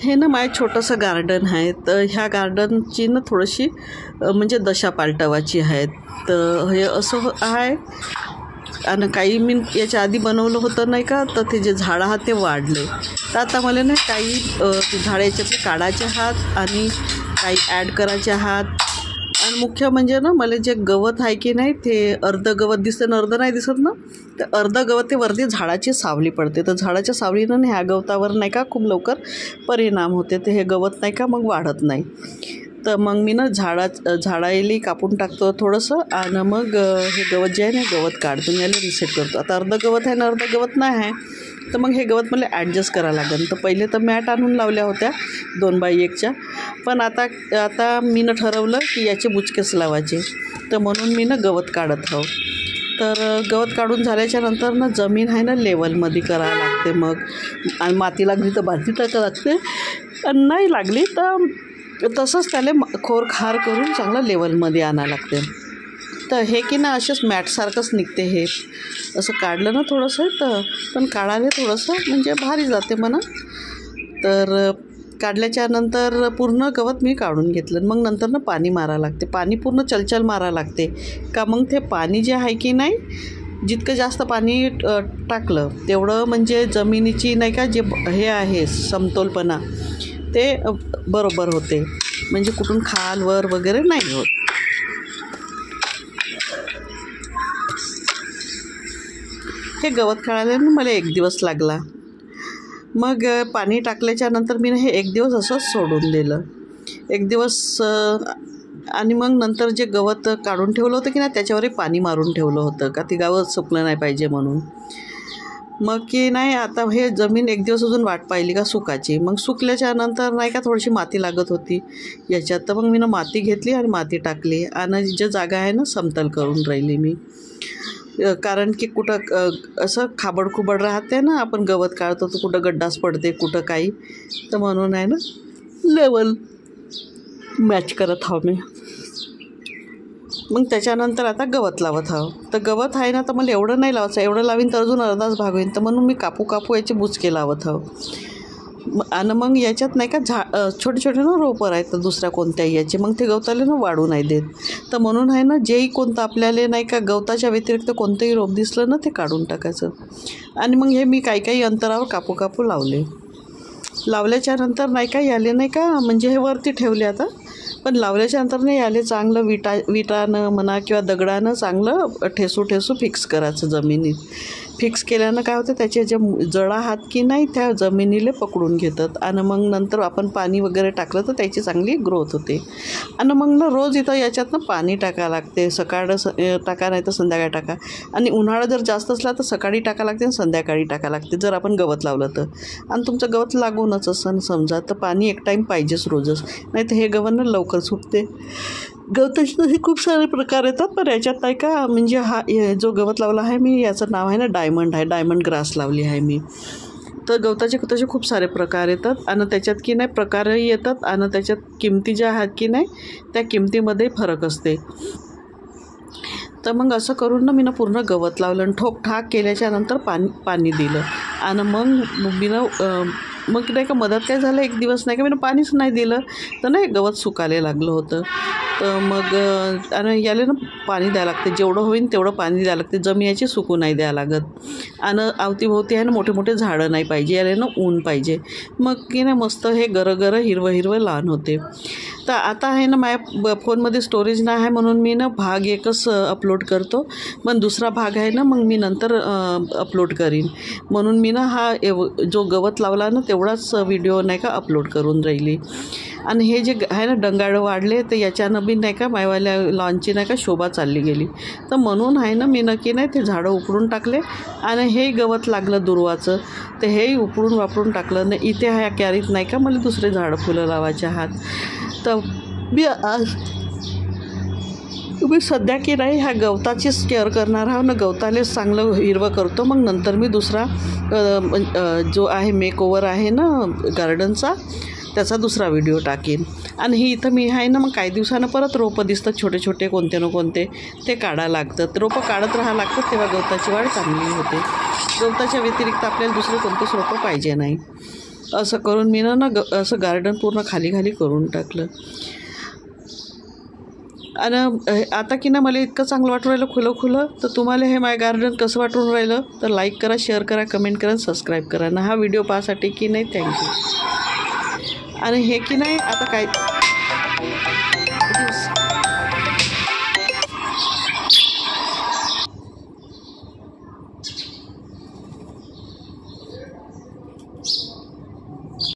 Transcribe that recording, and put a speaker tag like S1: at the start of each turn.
S1: हे ना माझं छोटंसं गार्डन आहे. तर ह्या गार्डनची ना थोडीशी म्हणजे दशा पालटवायची आहे. तर हे असं आहे आणि काही मी याच्या आधी बनवलं होतं नाही का, तर ते जे झाडं आहात ते वाढले. तर आता मला ना काही झाडं याच्यातले काढायचे आहात आणि काही ॲड करायचे आहात. आणि मुख्य म्हणजे ना मला जे गवत आहे की नाही ते अर्धं गवत दिसतं ना अर्धं नाही दिसत ना, तर अर्धं गवत ते वरती झाडाची सावली पडते. तर झाडाच्या सावलीनं ह्या गवतावर नाही का खूप लवकर परिणाम होते. ते हे गवत नाही का मग वाढत नाही. तर मग मी ना झाडायली कापून टाकतो थोडंसं आणि मग हे गवत जे आहे ना गवत काढतो मी याला रिसेट करतो. आता अर्धं गवत आहे ना अर्धं गवत नाही आहे, तर मग हे गवत मला ॲडजस्ट करावं लागेल. तर पहिले तर मॅट आणून लावल्या होत्या 2x1च्या, पण आता मी न ठरवलं की याचे बुचकेच लावायचे. तर म्हणून मी ना गवत काढत आहो. तर गवत काढून झाल्याच्या नंतर ना जमीन आहे ना लेवलमध्ये करावं लागते. मग आणि माती लागली तर माती टाकावं लागते आणि नाही लागली तर तसंच त्याला खोरखार करून चांगलं लेवलमध्ये आणावं लागते. तर हे की ना असेच मॅटसारखंच निघते. हे असं काढलं ना थोडंसं तर पण काढायला थोडंसं म्हणजे भारी जाते म्हणा. तर काढल्याच्या नंतर पूर्ण गवत मी काढून घेतलं. मग नंतर ना पाणी मारावं लागते. पाणी पूर्ण चलचल मारावं लागते का मग ते पाणी जे आहे की नाही जितकं जास्त पाणी टाकलं तेवढं म्हणजे जमिनीची नाही का जे हे आहे समतोलपणा ते बरोबर होते, म्हणजे कुठून खाल वर वगैरे नाही होत. हे गवत काढायला मला 1 दिवस लागला. मग पाणी टाकल्याच्या नंतर मी हे 1 दिवस असंच सोडून दिलं. 1 दिवस आणि मग नंतर जे गवत काढून ठेवलं होतं की नाही त्याच्यावरही पाणी मारून ठेवलं होतं का ते गवत सुकलं नाही पाहिजे म्हणून. मग की नाही आता हे जमीन 1 दिवस अजून वाट पाहिली का सुकायची. मग सुकल्याच्या नंतर नाही का थोडीशी माती लागत होती याच्यात. तर मग मी ना माती घेतली आणि माती टाकली आणि जे जागा आहे ना समतल करून राहिली मी. कारण की कुठं असं खाबडखुबड राहते ना, आपण गवत काढतो तर कुठं गड्डाच पडते कुठं काही. तर म्हणून आहे ना लेवल मॅच करत आहो मी. मग त्याच्यानंतर आता गवत लावत आहो. तर गवत आहे ना तर मला एवढं नाही लावायचं, एवढं लावीन तर अजून अर्धाच भाग होईल. तर म्हणून मी कापू याचे बुचके लावत आहो. आणि मग याच्यात नाही का छोटे छोटे ना रोपं आहेत तर दुसऱ्या कोणत्याही याचे, मग ते गवताला ना वाढू नाही देत. तर म्हणून आहे ना जेही कोणतं आपल्याला नाही का गवताच्या व्यतिरिक्त कोणतंही रोप दिसलं ना ते काढून टाकायचं. आणि मग हे मी काही अंतरावर कापू लावल्याच्या नंतर नाही का याले नाही का म्हणजे हे वरती ठेवले आता. पण लावल्याच्या नंतर नाही याले चांगलं विटानं म्हणा किंवा दगडानं चांगलं ठेसू फिक्स करायचं जमिनीत. फिक्स केल्यानं काय होतं त्याचे जे जड आहात की नाही त्या जमिनीला पकडून घेतात आणि मग नंतर आपण पाणी वगैरे टाकलं तर त्याची चांगली ग्रोथ होते. आणि मग ना रोज इथं याच्यातनं पाणी टाकावं लागते. सकाळ टाका नाही तर संध्याकाळी टाका. आणि उन्हाळा जर जास्त असला तर सकाळी टाकावं लागते आणि संध्याकाळी टाकावं लागते जर आपण गवत लावलं तर. आणि तुमचं गवत लागूनच असं समजा तर पाणी एक टाईम पाहिजेच रोजच, नाही तर हे गवत ना लवकर सुकते. गवताचे तसे खूप सारे प्रकार येतात, पण याच्यात नाही का म्हणजे हा जो गवत लावला आहे मी याचं नाव आहे ना डायमंड ग्रास लावली आहे मी. तर गवताचे तसे खूप सारे प्रकार येतात आणि त्याच्यात की नाही प्रकारही येतात आणि त्याच्यात किमती ज्या आहेत की नाही त्या किमतीमध्ये फरक असते. तर मग असं करून ना मी ना पूर्ण गवत लावलं आणि ठोकठाक केल्याच्या नंतर पाणी दिलं. आणि मग मी ना मग नाही का मदत काय झालं 1 दिवस नाही का मी पाणीच नाही दिलं तर नाही गवत सुकायला लागलं होतं. तर मग आणि याला ना पाणी द्यावं लागते, जेवढं होईल तेवढं पाणी द्यावं लागते. जमिनीची सुकू नाही द्यावं लागत. आणि अवतीभोवती आहे ना मोठे झाडं नाही पाहिजे, याला ना ऊन पाहिजे. मग की ना मस्त हे गरं हिरवं लहान होते. तर आता आहे ना माझ्या फोनमध्ये स्टोरेज नाही आहे म्हणून मी ना भाग 1च अपलोड करतो, पण दुसरा भाग आहे ना मग मी नंतर अपलोड करीन. म्हणून मी ना हा जो गवत लावला ना तेवढाच व्हिडिओ नाही का अपलोड करून राहिली. आणि हे जे आहे ना डंगाळं वाढले तर याच्यानं बी नाही का मायवाल्या लॉनची नाही का शोभा चालली गेली. तर म्हणून आहे ना मी नक्की नाही ते झाडं उपडून टाकले आणि हे गवत लागलं दुर्वाचं तर हेही उपडून वापरून टाकलं. नाही इथे ह्या कॅरीत नाही का मला दुसरे झाडं फुलं लावायचे आहात. तर मी सध्या की नाही ह्या गवताचीच केअर करणार आहोत ना, गवतालेच चांगलं हिरवं करतो. मग नंतर मी दुसरा जो आहे मेकओव्हर आहे ना गार्डनचा त्याचा दुसरा व्हिडिओ टाकेन. आणि ही इथं मी आहे ना मग काही दिवसानं परत रोपं दिसतात छोटे कोणते ना कोणते ते काढायला लागतात. रोपं काढत राहावं लागतात तेव्हा गवताची वाढ चांगली होते. गवताच्या व्यतिरिक्त आपल्याला दुसरे कोणतेच रोपं पाहिजे नाही. असं करून मी असं गार्डन पूर्ण खाली खाली करून टाकलं. आणि आता की ना मला इतकं चांगलं वाटून राहिलं खुलं. तर तुम्हाला हे माय गार्डन कसं वाटून राहिलं तर लाईक करा, शेअर करा, कमेंट करा, सबस्क्राईब करा. आणि हा व्हिडिओ पाहासाठी की नाही थँक्यू. आणि हे की नाही आता काय